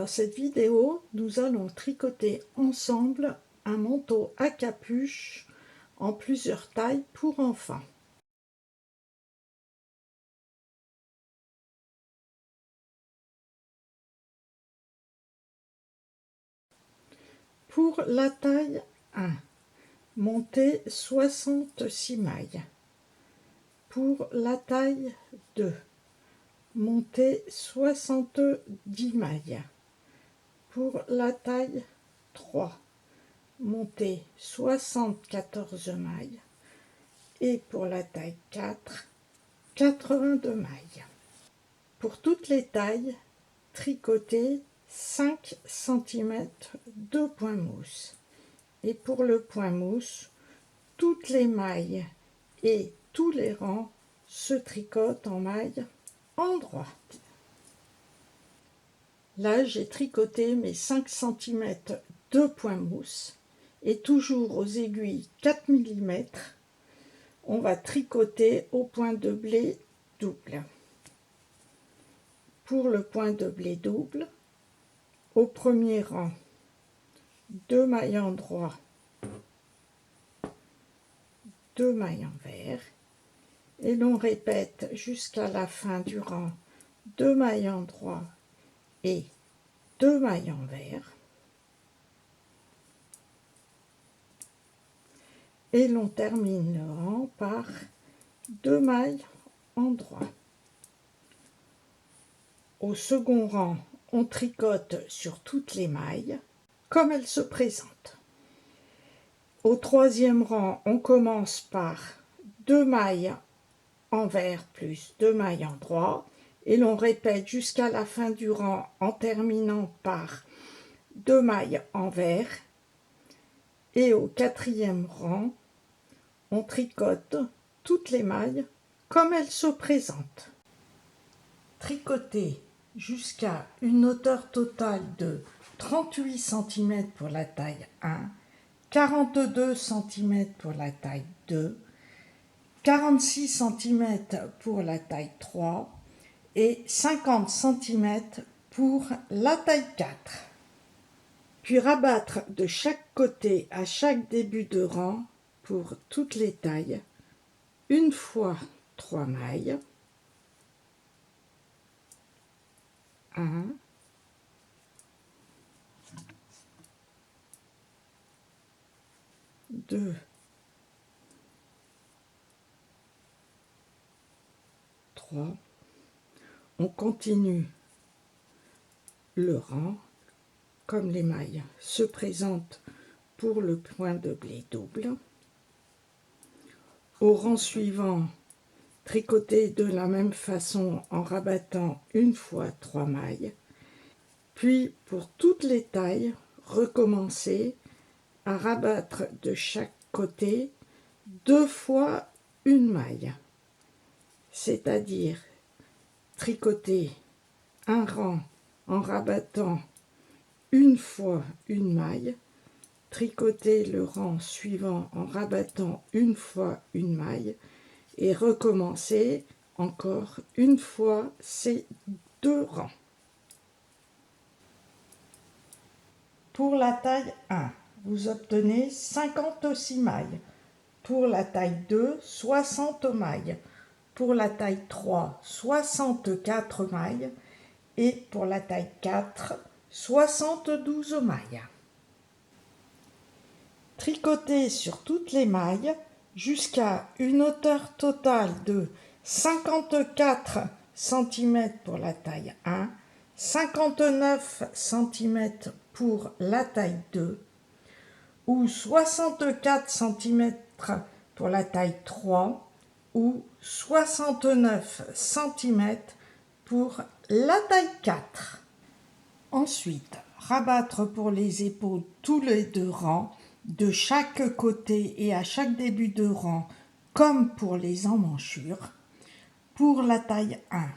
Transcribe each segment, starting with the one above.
Dans cette vidéo, nous allons tricoter ensemble un manteau à capuche en plusieurs tailles pour enfants. Pour la taille 1, montez 66 mailles. Pour la taille 2, montez 70 mailles. Pour la taille 3, montez 74 mailles. Et pour la taille 4, 82 mailles. Pour toutes les tailles, tricotez 5 cm de point mousse. Et pour le point mousse, toutes les mailles et tous les rangs se tricotent en mailles endroit. Là, j'ai tricoté mes 5 cm de point mousse et toujours aux aiguilles 4 mm, on va tricoter au point de blé double. Pour le point de blé double, au premier rang, 2 mailles endroit, 2 mailles envers, et l'on répète jusqu'à la fin du rang 2 mailles endroit et 2 mailles envers, et l'on termine le rang par 2 mailles endroit. Au second rang, on tricote sur toutes les mailles comme elles se présentent. Au troisième rang, on commence par 2 mailles envers plus 2 mailles endroit et l'on répète jusqu'à la fin du rang en terminant par 2 mailles envers. Et au quatrième rang, on tricote toutes les mailles comme elles se présentent. Tricoter jusqu'à une hauteur totale de 38 cm pour la taille 1, 42 cm pour la taille 2, 46 cm pour la taille 3 et 50 cm pour la taille 4. Puis rabattre de chaque côté à chaque début de rang pour toutes les tailles, une fois 3 mailles, 1, 2, 3, on continue le rang comme les mailles se présentent pour le point de blé double. Au rang suivant, tricoter de la même façon en rabattant une fois 3 mailles. Puis pour toutes les tailles, recommencer à rabattre de chaque côté 2 fois une maille, c'est-à-dire tricoter un rang en rabattant une fois une maille, tricoter le rang suivant en rabattant une fois une maille et recommencer encore une fois ces 2 rangs. Pour la taille 1, vous obtenez 56 mailles. Pour la taille 2, 60 mailles. Pour la taille 3, 64 mailles. Et pour la taille 4, 72 mailles. Tricotez sur toutes les mailles jusqu'à une hauteur totale de 54 cm pour la taille 1, 59 cm pour la taille 2 ou 64 cm pour la taille 3 ou 69 cm pour la taille 4. Ensuite, rabattre pour les épaules tous les 2 rangs de chaque côté et à chaque début de rang comme pour les emmanchures. Pour la taille 1,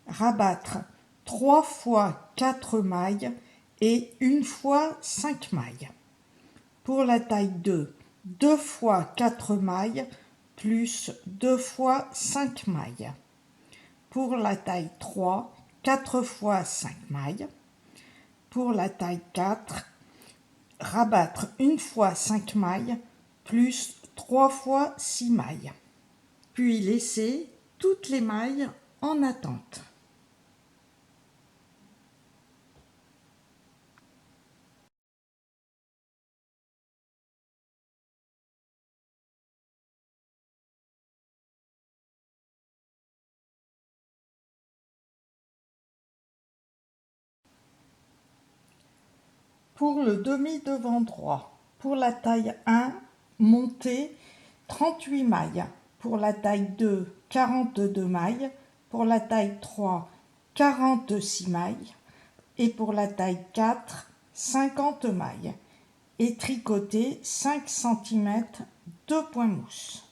rabattre 3 fois 4 mailles et 1 fois 5 mailles. Pour la taille 2, 2 fois 4 mailles plus 2 fois 5 mailles. Pour la taille 3, 4 fois 5 mailles. pour la taille 4, rabattre une fois 5 mailles plus 3 fois 6 mailles. Puis laisser toutes les mailles en attente. Pour le demi-devant droit, pour la taille 1, montez 38 mailles. Pour la taille 2, 42 mailles. Pour la taille 3, 46 mailles. Et pour la taille 4, 50 mailles. Et tricotez 5 cm de point mousse.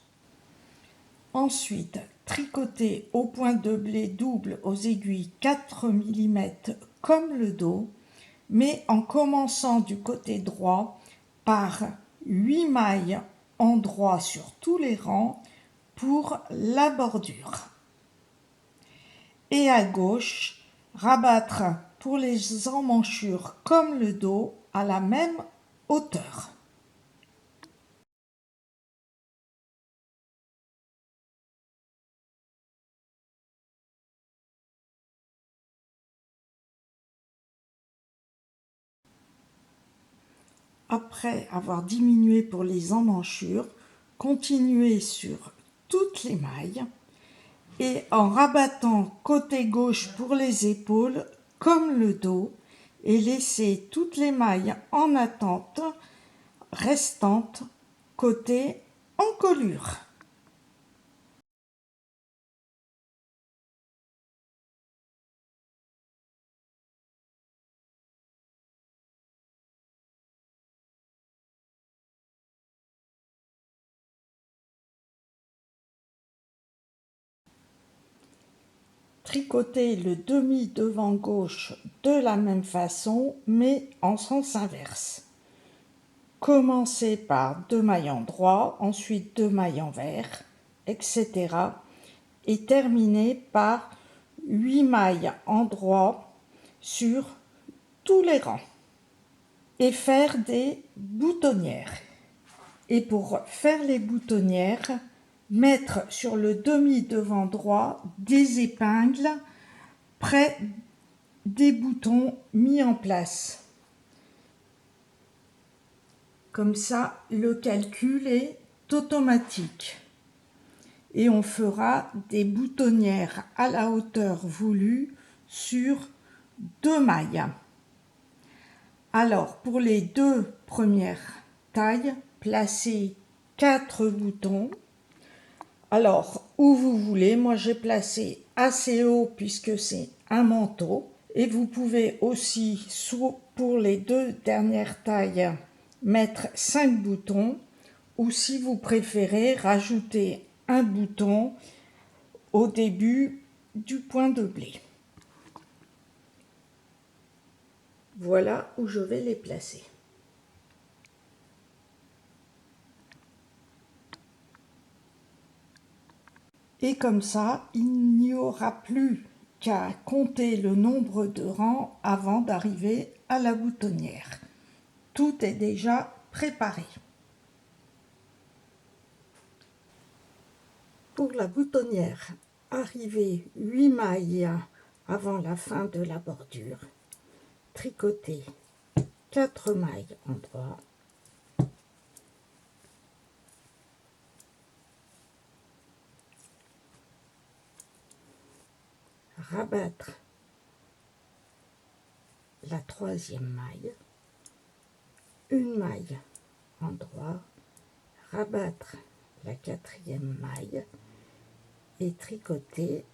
Ensuite, tricotez au point de blé double aux aiguilles 4 mm comme le dos, mais en commençant du côté droit par 8 mailles en droit sur tous les rangs pour la bordure. Et à gauche, rabattre pour les emmanchures comme le dos à la même hauteur. Après avoir diminué pour les emmanchures, continuez sur toutes les mailles et en rabattant côté gauche pour les épaules comme le dos et laissez toutes les mailles en attente restantes côté encolure. Tricotez le demi-devant gauche de la même façon, mais en sens inverse. Commencez par 2 mailles en droit, ensuite 2 mailles envers, etc. Et terminez par 8 mailles en droit sur tous les rangs. Et faire des boutonnières. Et pour faire les boutonnières, mettre sur le demi-devant droit des épingles près des boutons mis en place. Comme ça, le calcul est automatique. Et on fera des boutonnières à la hauteur voulue sur 2 mailles. Alors, pour les 2 premières tailles, placez 4 boutons. Alors, où vous voulez, moi j'ai placé assez haut puisque c'est un manteau. Et vous pouvez aussi, pour les 2 dernières tailles, mettre 5 boutons. Ou si vous préférez, rajouter un bouton au début du point de blé. Voilà où je vais les placer. Et comme ça, il n'y aura plus qu'à compter le nombre de rangs avant d'arriver à la boutonnière. Tout est déjà préparé. Pour la boutonnière, arrivez 8 mailles avant la fin de la bordure. Tricotez 4 mailles en droit. Rabattre la 3e maille, une maille en droit, rabattre la 4e maille et tricoter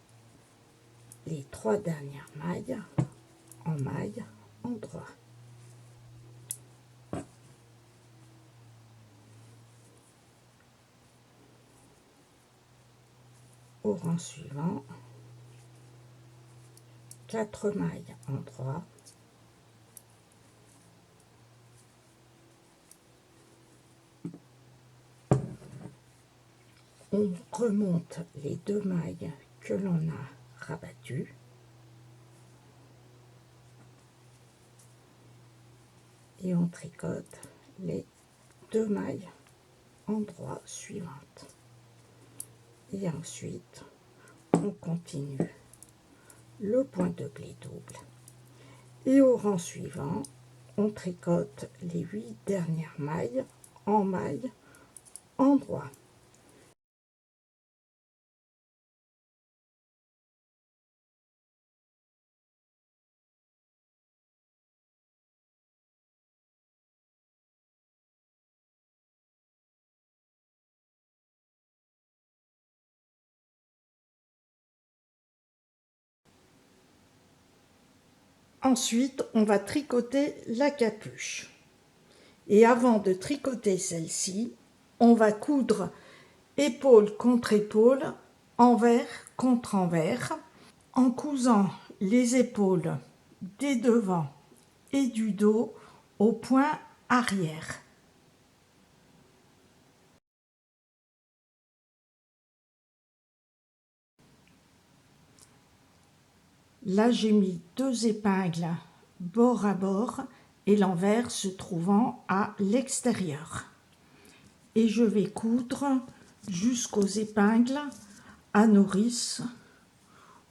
les 3 dernières mailles en droit. Au rang suivant, 4 mailles en droit, on remonte les 2 mailles que l'on a rabattues. et on tricote les 2 mailles endroit suivantes. Et ensuite, on continue le point de pli double. Et au rang suivant, on tricote les 8 dernières mailles en maille endroit. Ensuite, on va tricoter la capuche. Et avant de tricoter celle-ci, on va coudre épaule contre épaule, envers contre envers, en cousant les épaules des devants et du dos au point arrière. Là, j'ai mis 2 épingles bord à bord et l'envers se trouvant à l'extérieur. Et je vais coudre jusqu'aux épingles à nourrice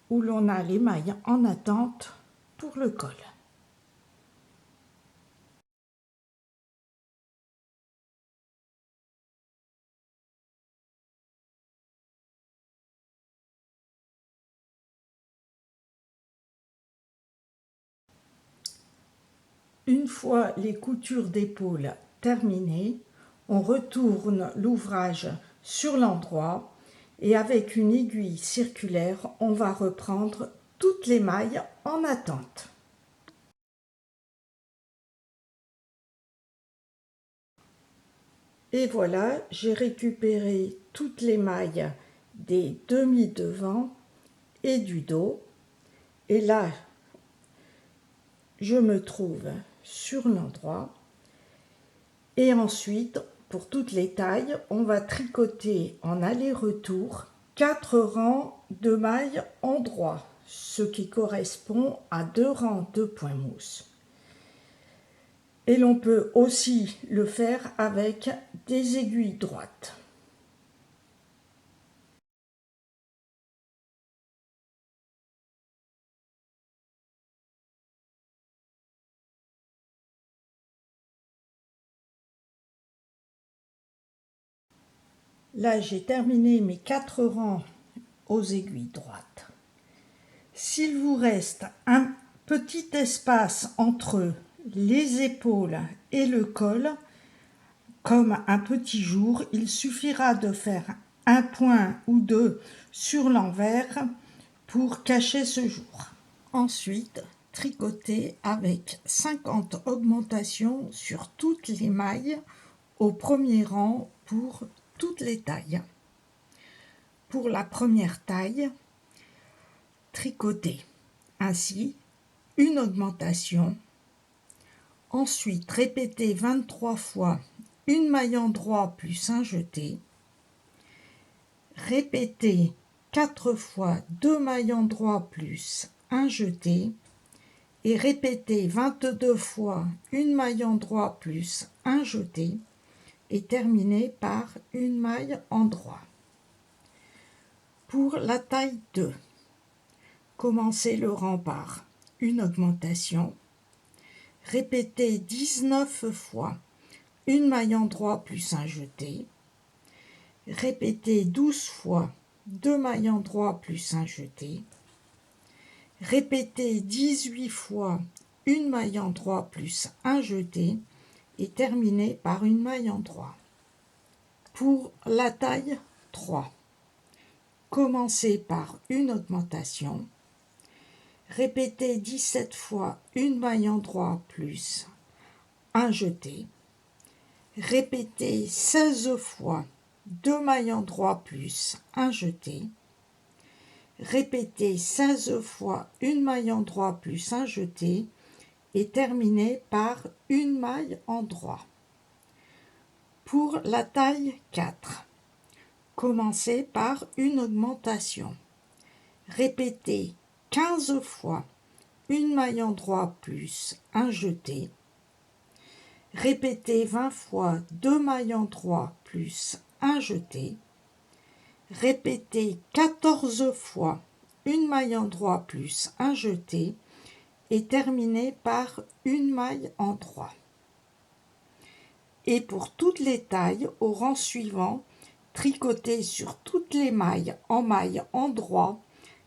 où l'on a les mailles en attente pour le col. Une fois les coutures d'épaule terminées, on retourne l'ouvrage sur l'endroit et avec une aiguille circulaire, on va reprendre toutes les mailles en attente. Et voilà, j'ai récupéré toutes les mailles des demi-devants et du dos. Et là, je me trouve sur l'endroit. Et ensuite, pour toutes les tailles, on va tricoter en aller-retour 4 rangs de mailles en droit, ce qui correspond à 2 rangs de point mousse. Et l'on peut aussi le faire avec des aiguilles droites. Là, j'ai terminé mes 4 rangs aux aiguilles droites. S'il vous reste un petit espace entre les épaules et le col, comme un petit jour, il suffira de faire un point ou deux sur l'envers pour cacher ce jour. Ensuite, tricoter avec 50 augmentations sur toutes les mailles au premier rang pour toutes les tailles. Pour la première taille, tricoter ainsi une augmentation, ensuite répéter 23 fois une maille en droit plus un jeté, répéter 4 fois 2 mailles en droit plus un jeté et répéter 22 fois une maille en droit plus un jeté et terminer par une maille en droit. Pour la taille 2, commencez le rang par une augmentation, répétez 19 fois une maille en droit plus un jeté, répétez 12 fois 2 mailles en droit plus un jeté, répétez 18 fois une maille en droit plus un jeté et terminez par une maille en droit. Pour la taille 3, commencez par une augmentation, répétez 17 fois une maille en droit plus un jeté, répétez 16 fois 2 mailles en droit plus un jeté, répétez 16 fois une maille en droit plus un jeté et terminez par une maille en droit. Pour la taille 4, commencez par une augmentation. Répétez 15 fois une maille en droit plus un jeté. Répétez 20 fois 2 mailles endroits plus un jeté. Répétez 14 fois une maille endroit plus un jeté et terminez par une maille endroit. Et pour toutes les tailles, au rang suivant, tricotez sur toutes les mailles en maille endroit,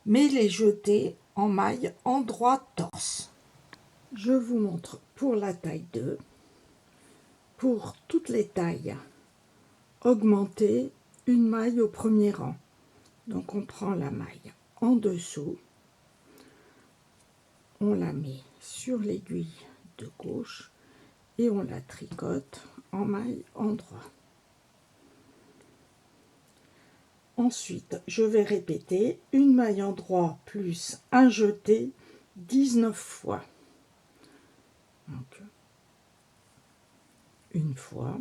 mais les jetez en maille endroit torse. Je vous montre pour la taille 2. Pour toutes les tailles, augmentez une maille au premier rang. Donc on prend la maille en dessous, on la met sur l'aiguille de gauche et on la tricote en maille endroit. Ensuite, je vais répéter une maille endroit plus un jeté 19 fois. Donc, une fois,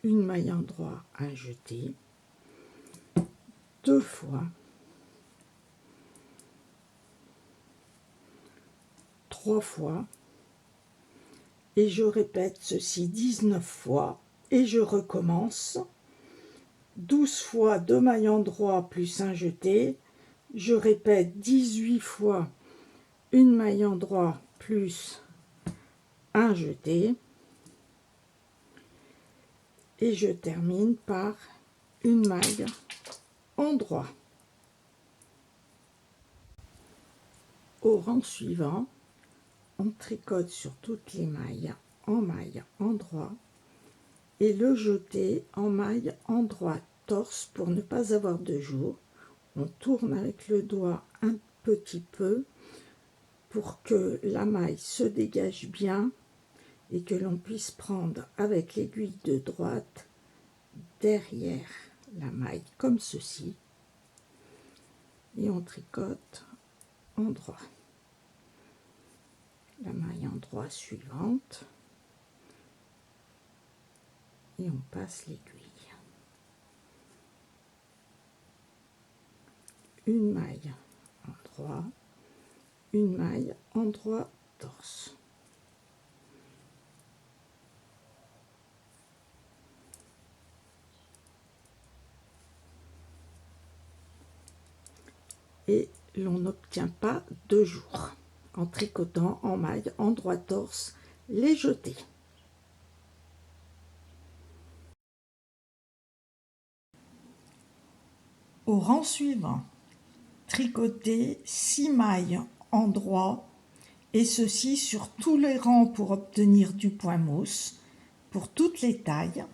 une maille endroit, un jeté, deux fois, trois fois, et je répète ceci 19 fois, et je recommence. 12 fois 2 mailles endroit plus un jeté, je répète 18 fois une maille endroit plus un jeté, et je termine par une maille endroit. Au rang suivant, on tricote sur toutes les mailles en maille endroit et le jeté en maille endroit torse pour ne pas avoir de jour. On tourne avec le doigt un petit peu pour que la maille se dégage bien et que l'on puisse prendre avec l'aiguille de droite derrière la maille comme ceci et on tricote endroit. La maille endroit suivante et on passe l'aiguille. Une maille endroit, une maille endroit torse. Et l'on n'obtient pas de jour en tricotant en maille endroit torse les jetés. Au rang suivant, tricotez 6 mailles endroit et ceci sur tous les rangs pour obtenir du point mousse pour toutes les tailles.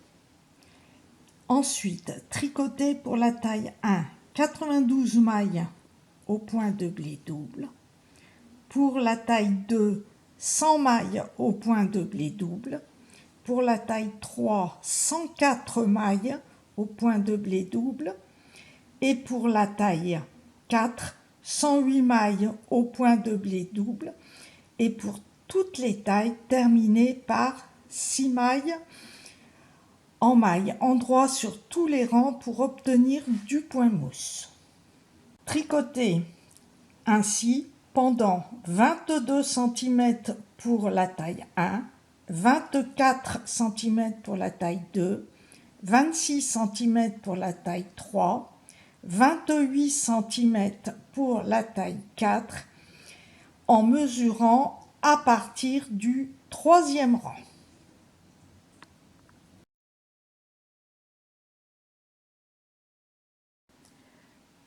Ensuite, tricotez pour la taille 1 92 mailles au point de blé double. Pour la taille 2, 100 mailles au point de blé double. Pour la taille 3, 104 mailles au point de blé double. Et pour la taille 4, 108 mailles au point de blé double. Et pour toutes les tailles, terminées par 6 mailles en maille endroit sur tous les rangs pour obtenir du point mousse. Tricotez ainsi pendant 22 cm pour la taille 1, 24 cm pour la taille 2, 26 cm pour la taille 3, 28 cm pour la taille 4, en mesurant à partir du troisième rang.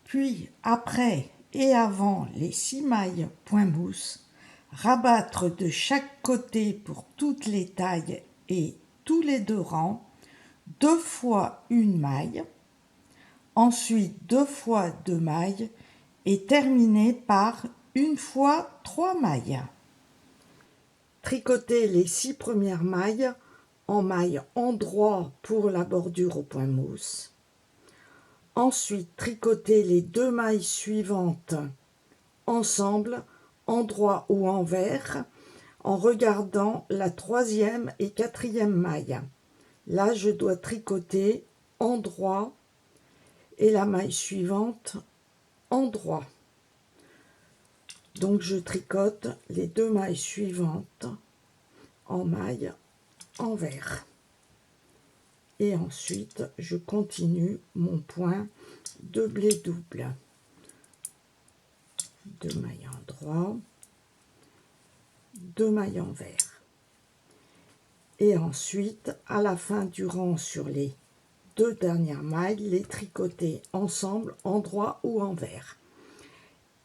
Puis après et avant les 6 mailles point mousse, rabattre de chaque côté pour toutes les tailles et tous les deux rangs, 2 fois une maille, ensuite 2 fois 2 mailles et terminer par une fois 3 mailles. Tricotez les 6 premières mailles en maille endroit pour la bordure au point mousse. Ensuite, tricotez les 2 mailles suivantes ensemble, endroit ou envers, en regardant la 3e et 4e maille. Là, je dois tricoter endroit et la maille suivante endroit. Donc, je tricote les 2 mailles suivantes en maille envers. Et ensuite, je continue mon point de blé double. 2 mailles en droit, 2 mailles envers. Et ensuite, à la fin du rang sur les 2 dernières mailles, les tricoter ensemble en droit ou envers.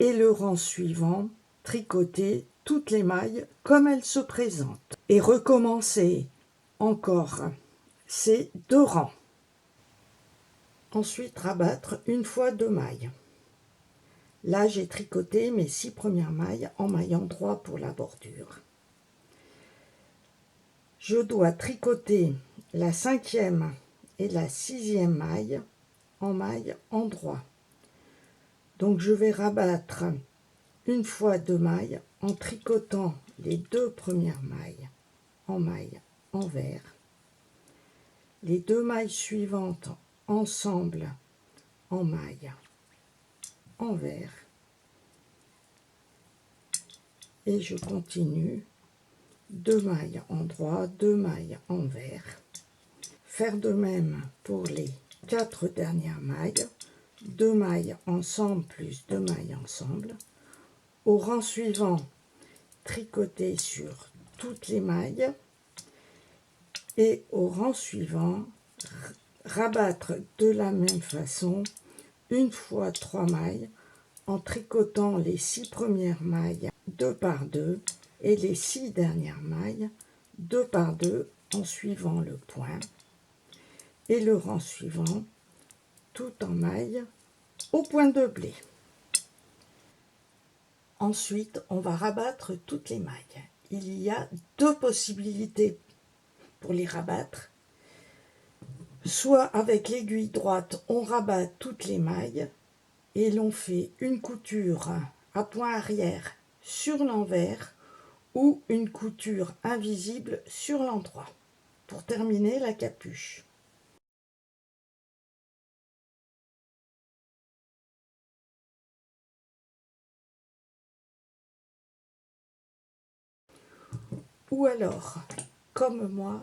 Et le rang suivant, tricoter toutes les mailles comme elles se présentent. Et recommencer encore ces 2 rangs. Ensuite, rabattre une fois 2 mailles. Là, j'ai tricoté mes 6 premières mailles en maillant droit pour la bordure. Je dois tricoter la 5e et la 6e maille en maille en droit. Donc, je vais rabattre une fois 2 mailles en tricotant les 2 premières mailles en maille envers. Les 2 mailles suivantes ensemble en maille envers. Et je continue 2 mailles en droit, 2 mailles envers. Faire de même pour les 4 dernières mailles, 2 mailles ensemble plus 2 mailles ensemble. Au rang suivant, tricoter sur toutes les mailles et au rang suivant, rabattre de la même façon une fois 3 mailles en tricotant les 6 premières mailles 2 par 2 et les 6 dernières mailles 2 par 2 en suivant le point et le rang suivant tout en maille au point de blé. Ensuite, on va rabattre toutes les mailles. Il y a 2 possibilités pour les rabattre. Soit avec l'aiguille droite, on rabat toutes les mailles et l'on fait une couture à point arrière sur l'envers ou une couture invisible sur l'endroit pour terminer la capuche. Ou alors, comme moi,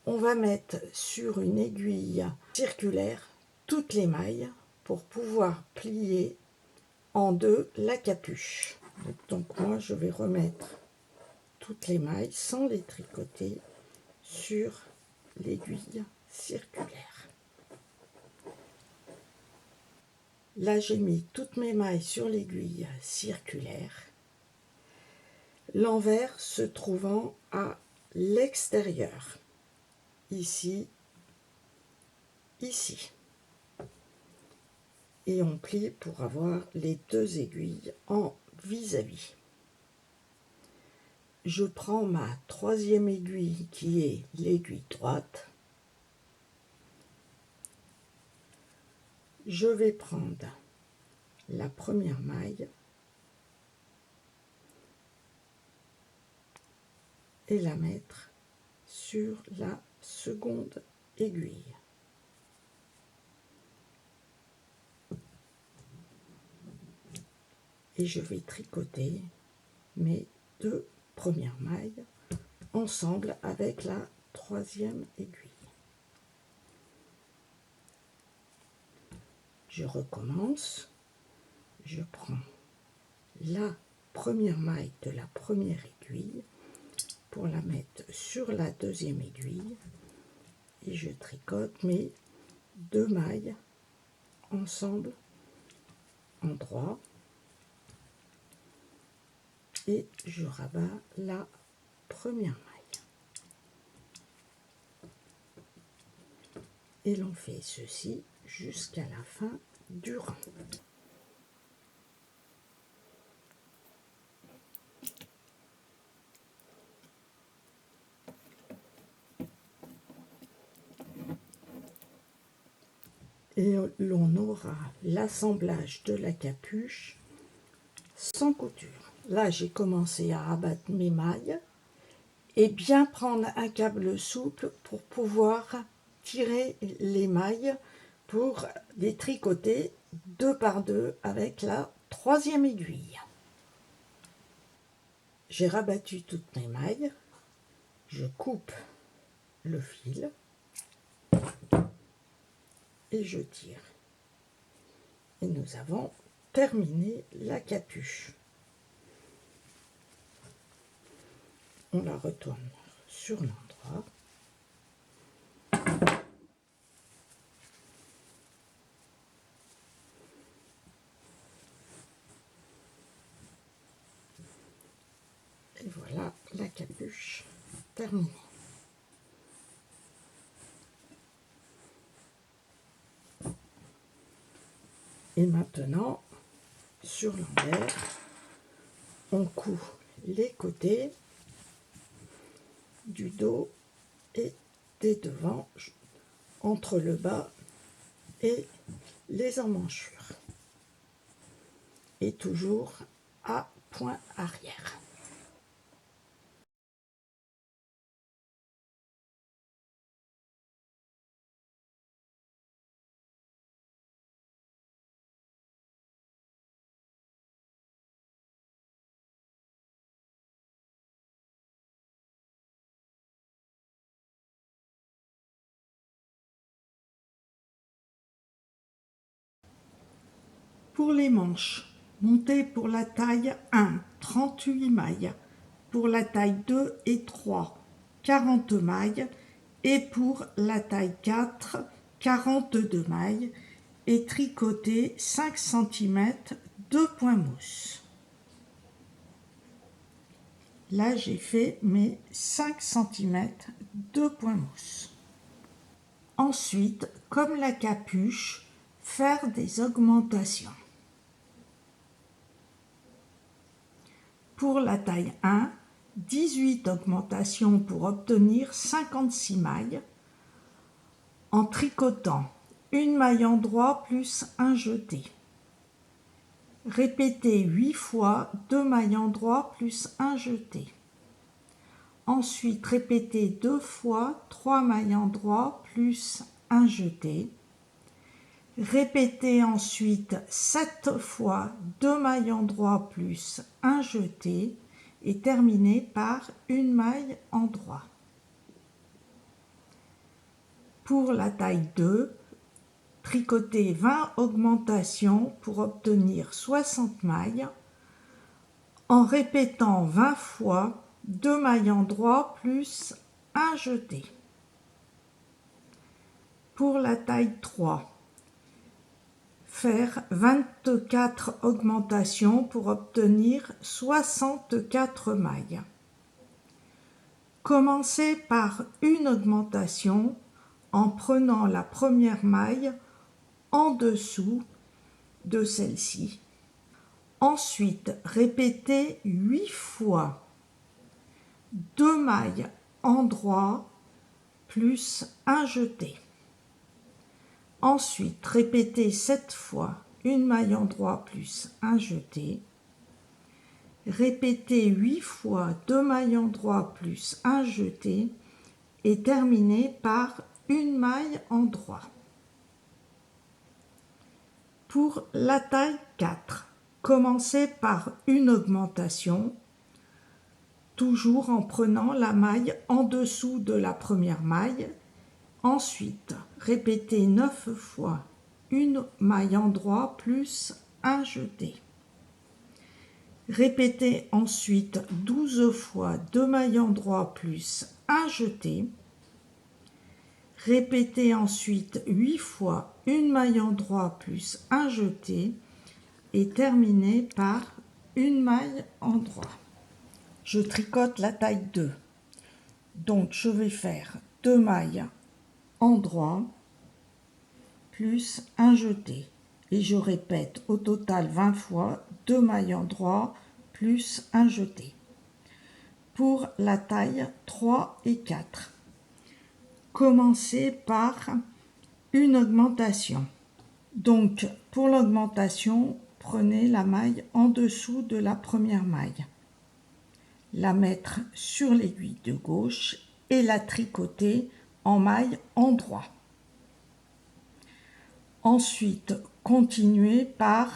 on va mettre sur une aiguille circulaire toutes les mailles pour pouvoir plier en deux la capuche. Donc moi, je vais remettre toutes les mailles sans les tricoter sur l'aiguille circulaire. Là, j'ai mis toutes mes mailles sur l'aiguille circulaire, l'envers se trouvant à l'extérieur, ici, ici. Et on plie pour avoir les 2 aiguilles en vis-à-vis. Je prends ma 3e aiguille qui est l'aiguille droite. Je vais prendre la première maille et la mettre sur la seconde aiguille. Et je vais tricoter mes 2 premières mailles ensemble avec la 3e aiguille. Je recommence, je prends la première maille de la première aiguille pour la mettre sur la 2e aiguille et je tricote mes 2 mailles ensemble en droit et je rabats la première maille. Et l'on fait ceci jusqu'à la fin du rang. Et l'on aura l'assemblage de la capuche sans couture. Là, j'ai commencé à rabattre mes mailles et bien prendre un câble souple pour pouvoir tirer les mailles pour les tricoter 2 par 2 avec la 3e aiguille. J'ai rabattu toutes mes mailles, je coupe le fil et je tire. Et nous avons terminé la capuche. On la retourne sur l'endroit. Et voilà la capuche terminée. Et maintenant, sur l'envers, on coud les côtés du dos et des devants entre le bas et les emmanchures. Et toujours à point arrière. Pour les manches, montez pour la taille 1, 38 mailles, pour la taille 2 et 3, 40 mailles, et pour la taille 4, 42 mailles, et tricotez 5 cm de point mousse. Là, j'ai fait mes 5 cm de point mousse. Ensuite, comme la capuche, faire des augmentations. Pour la taille 1, 18 augmentations pour obtenir 56 mailles en tricotant une maille endroit plus un jeté. Répétez 8 fois 2 mailles endroit plus un jeté. Ensuite, répétez 2 fois 3 mailles endroit plus un jeté. Répétez ensuite 7 fois 2 mailles endroit plus un jeté et terminez par une maille endroit. Pour la taille 2, tricotez 20 augmentations pour obtenir 60 mailles en répétant 20 fois 2 mailles endroit plus un jeté. Pour la taille 3, faire 24 augmentations pour obtenir 64 mailles. Commencez par une augmentation en prenant la première maille en dessous de celle-ci. Ensuite, répétez 8 fois 2 mailles endroit plus un jeté. Ensuite, répétez 7 fois une maille endroit plus un jeté. Répétez 8 fois 2 mailles endroit plus un jeté et terminez par une maille endroit. Pour la taille 4, commencez par une augmentation, toujours en prenant la maille en dessous de la première maille. Ensuite, répétez 9 fois une maille endroit plus un jeté. Répétez ensuite 12 fois 2 mailles endroit plus un jeté. Répétez ensuite 8 fois une maille endroit plus un jeté et terminez par une maille endroit. Je tricote la taille 2. Donc je vais faire 2 mailles endroit plus un jeté et je répète au total 20 fois 2 mailles endroit plus un jeté. Pour la taille 3 et 4, commencez par une augmentation. Donc pour l'augmentation, prenez la maille en dessous de la première maille, la mettre sur l'aiguille de gauche et la tricoter en maille endroit. Ensuite, continuez par,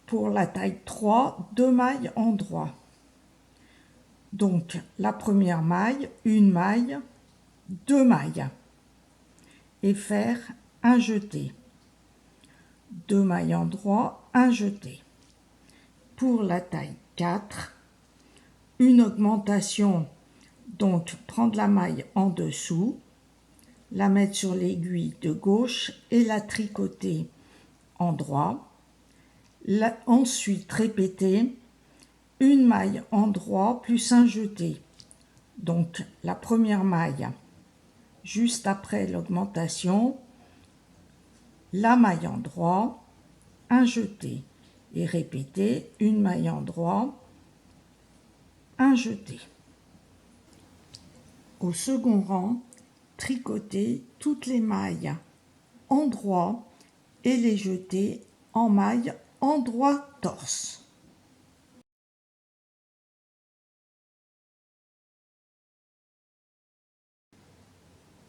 pour la taille 3, 2 mailles endroit. Donc la première maille, une maille, 2 mailles et faire un jeté. 2 mailles endroit, un jeté. Pour la taille 4, une augmentation, donc prendre la maille en dessous, la mettre sur l'aiguille de gauche et la tricoter en droit. Ensuite répéter une maille en droit plus un jeté. Donc la première maille juste après l'augmentation, la maille en droit, un jeté et répéter une maille en droit, un jeté. Au second rang, tricoter toutes les mailles en droit et les jeter en maille en droit torse.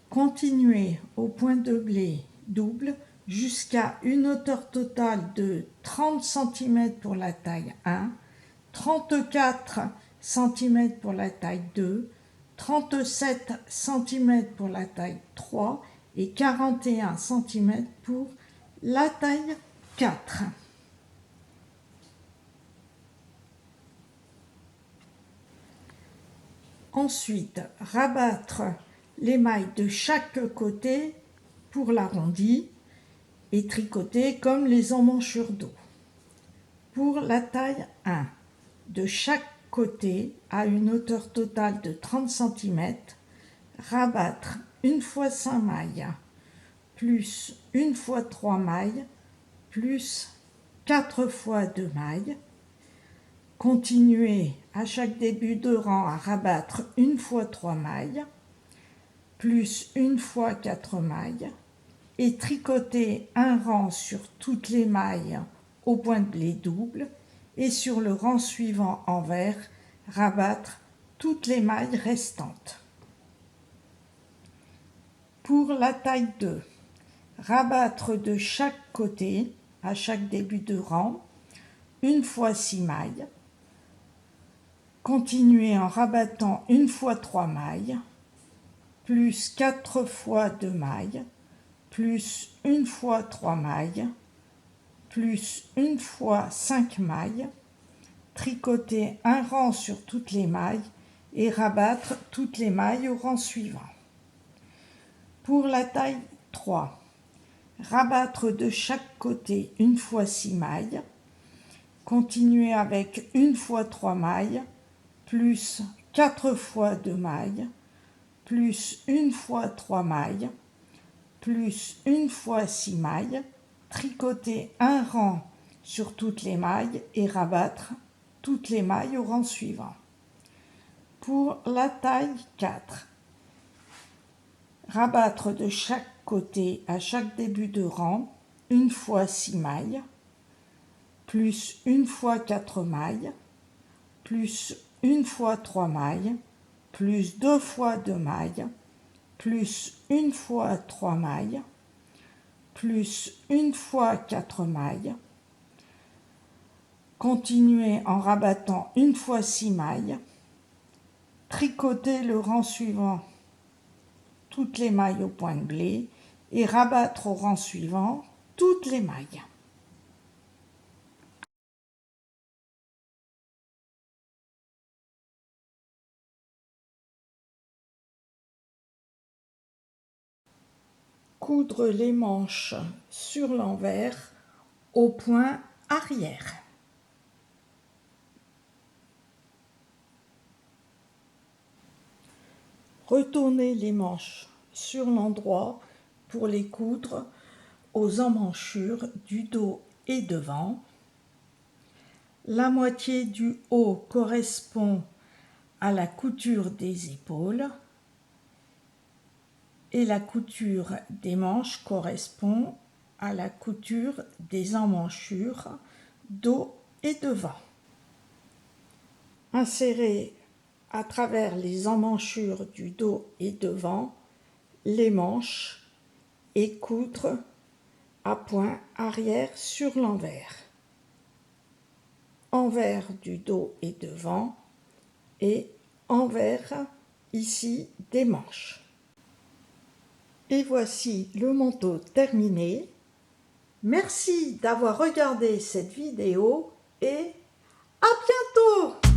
Continuez au point de blé double jusqu'à une hauteur totale de 30 cm pour la taille 1, 34 cm pour la taille 2, 37 cm pour la taille 3 et 41 cm pour la taille 4. Ensuite, rabattre les mailles de chaque côté pour l'arrondi et tricoter comme les emmanchures dos. Pour la taille 1, de chaque côté à une hauteur totale de 30 cm, rabattre une fois 5 mailles, plus une fois 3 mailles, plus 4 fois 2 mailles. Continuez à chaque début de rang à rabattre une fois 3 mailles, plus une fois 4 mailles, et tricoter un rang sur toutes les mailles au point de blé double, et sur le rang suivant en vert, rabattre toutes les mailles restantes. Pour la taille 2, rabattre de chaque côté, à chaque début de rang, une fois 6 mailles. Continuez en rabattant une fois 3 mailles, plus 4 fois 2 mailles, plus une fois 3 mailles, plus une fois 5 mailles, tricoter un rang sur toutes les mailles et rabattre toutes les mailles au rang suivant. Pour la taille 3, rabattre de chaque côté une fois 6 mailles, continuer avec une fois 3 mailles, plus 4 fois 2 mailles, plus une fois 3 mailles, plus une fois 6 mailles, tricoter un rang sur toutes les mailles et rabattre toutes les mailles au rang suivant. Pour la taille 4, rabattre de chaque côté à chaque début de rang une fois 6 mailles, plus une fois 4 mailles, plus une fois 3 mailles, plus 2 fois 2 mailles, plus une fois 3 mailles, plus une fois 4 mailles. Continuez en rabattant une fois 6 mailles. Tricotez le rang suivant toutes les mailles au point de blé et rabattre au rang suivant toutes les mailles. Coudre les manches sur l'envers au point arrière. Retournez les manches sur l'endroit pour les coudre aux emmanchures du dos et devant. La moitié du haut correspond à la couture des épaules et la couture des manches correspond à la couture des emmanchures dos et devant. Insérez à travers les emmanchures du dos et devant les manches et coudre à point arrière sur l'envers. Envers du dos et devant et envers ici des manches. Et voici le manteau terminé. Merci d'avoir regardé cette vidéo et à bientôt!